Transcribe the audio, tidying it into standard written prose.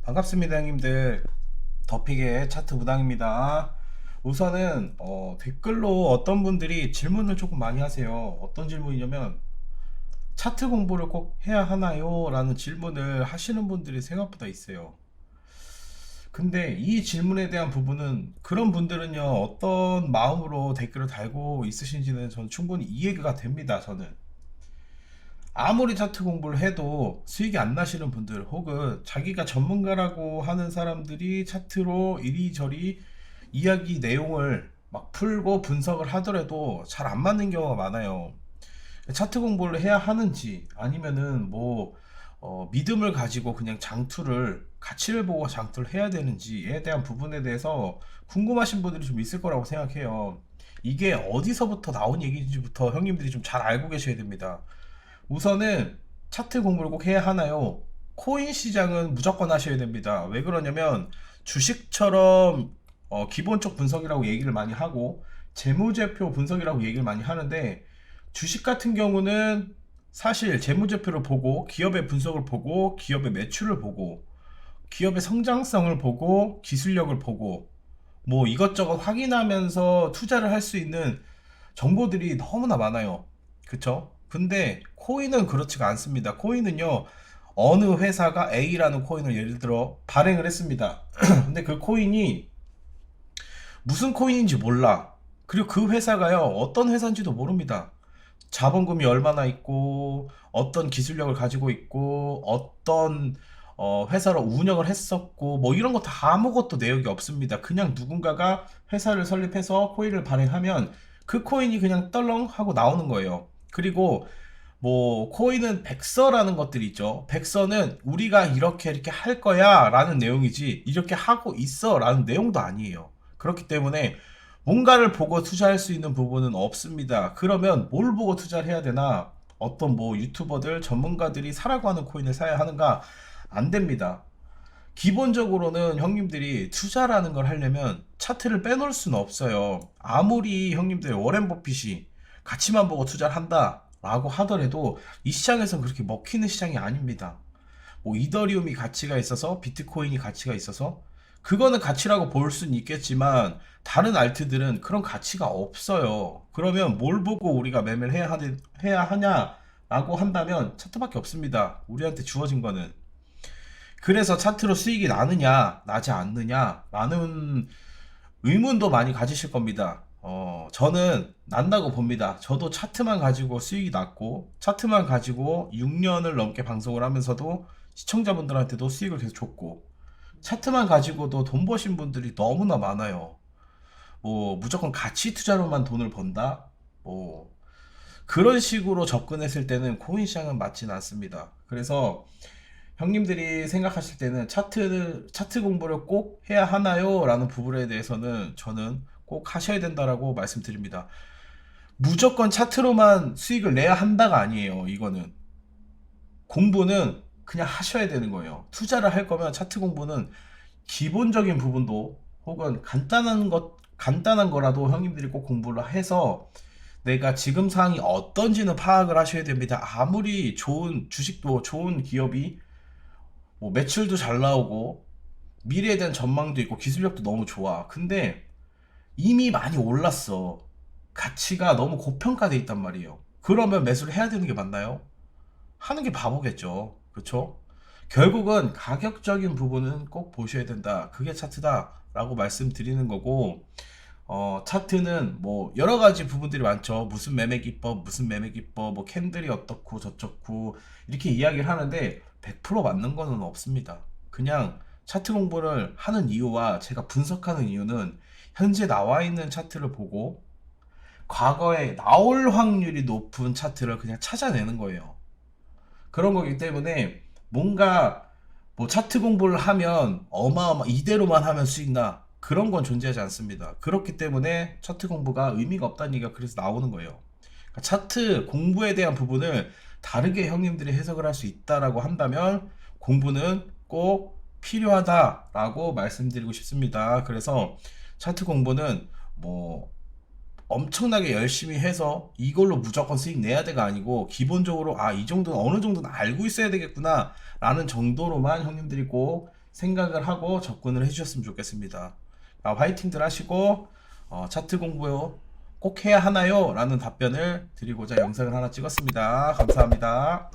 반갑습니다, 형님들. 더픽의 차트 무당입니다. 우선은 댓글로 어떤 분들이 질문을 조금 많이 하세요. 어떤 질문이냐면 차트 공부를 꼭 해야 하나요? 라는 질문을 하시는 분들이 생각보다 있어요. 근데 이 질문에 대한 부분은 그런 분들은요, 어떤 마음으로 댓글을 달고 있으신지는 저는 충분히 이해가 됩니다. 저는 아무리 차트 공부를 해도 수익이 안 나시는 분들, 혹은 자기가 전문가라고 하는 사람들이 차트로 이리저리 이야기 내용을 막 풀고 분석을 하더라도 잘 안 맞는 경우가 많아요. 차트 공부를 해야 하는지, 아니면은 뭐 믿음을 가지고 그냥 장투를, 가치를 보고 장투를 해야 되는지에 대한 부분에 대해서 궁금하신 분들이 좀 있을 거라고 생각해요. 이게 어디서부터 나온 얘기인지부터 형님들이 좀 잘 알고 계셔야 됩니다. 우선은 차트 공부를 꼭 해야 하나요? 코인 시장은 무조건 하셔야 됩니다. 왜 그러냐면 주식처럼 기본적 분석이라고 얘기를 많이 하고 재무제표 분석이라고 얘기를 많이 하는데, 주식 같은 경우는 사실 재무제표를 보고 기업의 분석을 보고 기업의 매출을 보고 기업의 성장성을 보고 기술력을 보고 뭐 이것저것 확인하면서 투자를 할 수 있는 정보들이 너무나 많아요. 그쵸? 근데 코인은 그렇지가 않습니다. 코인은요, 어느 회사가 A라는 코인을 예를 들어 발행을 했습니다. 근데 그 코인이 무슨 코인인지 몰라. 그리고 그 회사가요, 어떤 회사인지도 모릅니다. 자본금이 얼마나 있고, 어떤 기술력을 가지고 있고, 어떤 회사로 운영을 했었고, 뭐 이런 거 다 아무것도 내역이 없습니다. 그냥 누군가가 회사를 설립해서 코인을 발행하면 그 코인이 그냥 떨렁 하고 나오는 거예요. 그리고 뭐 코인은 백서라는 것들이 있죠. 백서는 우리가 이렇게 이렇게 할 거야 라는 내용이지, 이렇게 하고 있어 라는 내용도 아니에요. 그렇기 때문에 뭔가를 보고 투자할 수 있는 부분은 없습니다. 그러면 뭘 보고 투자를 해야 되나? 어떤 뭐 유튜버들, 전문가들이 사라고 하는 코인을 사야 하는가? 안 됩니다. 기본적으로는 형님들이 투자라는 걸 하려면 차트를 빼놓을 수는 없어요. 아무리 형님들 워렌 버핏이 가치만 보고 투자를 한다 라고 하더라도 이 시장에서 그렇게 먹히는 시장이 아닙니다. 뭐 이더리움이 가치가 있어서, 비트코인이 가치가 있어서, 그거는 가치라고 볼 수는 있겠지만 다른 알트들은 그런 가치가 없어요. 그러면 뭘 보고 우리가 매매를 해야 하냐라고 한다면 차트밖에 없습니다. 우리한테 주어진 거는. 그래서 차트로 수익이 나느냐 나지 않느냐 라는 의문도 많이 가지실 겁니다. 저는 난다고 봅니다. 저도 차트만 가지고 수익이 났고, 차트만 가지고 6년을 넘게 방송을 하면서도 시청자분들한테도 수익을 계속 줬고, 차트만 가지고도 돈 버신 분들이 너무나 많아요. 뭐 무조건 가치 투자로만 돈을 번다? 뭐 그런 식으로 접근했을 때는 코인 시장은 맞지는 않습니다. 그래서 형님들이 생각하실 때는 차트 공부를 꼭 해야 하나요? 라는 부분에 대해서는 저는 꼭 하셔야 된다라고 말씀드립니다. 무조건 차트로만 수익을 내야 한다가 아니에요. 이거는 공부는 그냥 하셔야 되는 거예요. 투자를 할 거면 차트 공부는 기본적인 부분도, 혹은 간단한 거라도 형님들이 꼭 공부를 해서 내가 지금 상황이 어떤지는 파악을 하셔야 됩니다. 아무리 좋은 주식도, 좋은 기업이 뭐 매출도 잘 나오고 미래에 대한 전망도 있고 기술력도 너무 좋아. 근데 이미 많이 올랐어. 가치가 너무 고평가돼 있단 말이에요. 그러면 매수를 해야 되는 게 맞나요? 하는 게 바보겠죠. 그렇죠? 결국은 가격적인 부분은 꼭 보셔야 된다. 그게 차트다라고 말씀드리는 거고, 차트는 뭐 여러 가지 부분들이 많죠. 무슨 매매 기법, 무슨 매매 기법, 뭐 캔들이 어떻고 저쩌고 이렇게 이야기를 하는데 100% 맞는 거는 없습니다. 그냥 차트 공부를 하는 이유와 제가 분석하는 이유는 현재 나와 있는 차트를 보고 과거에 나올 확률이 높은 차트를 그냥 찾아내는 거예요. 그런 거기 때문에 뭔가 뭐 차트 공부를 하면 이대로만 하면 수익 나, 그런 건 존재하지 않습니다. 그렇기 때문에 차트 공부가 의미가 없다는 얘기가 그래서 나오는 거예요. 그러니까 차트 공부에 대한 부분을 다르게 형님들이 해석을 할 수 있다라고 한다면 공부는 꼭 필요하다라고 말씀드리고 싶습니다. 그래서 차트 공부는 뭐 엄청나게 열심히 해서 이걸로 무조건 수익 내야 돼가 아니고, 기본적으로 이 정도는 어느 정도는 알고 있어야 되겠구나 라는 정도로만 형님들이 꼭 생각을 하고 접근을 해주셨으면 좋겠습니다. 화이팅들 하시고 차트 공부 꼭 해야 하나요? 라는 답변을 드리고자 영상을 하나 찍었습니다. 감사합니다.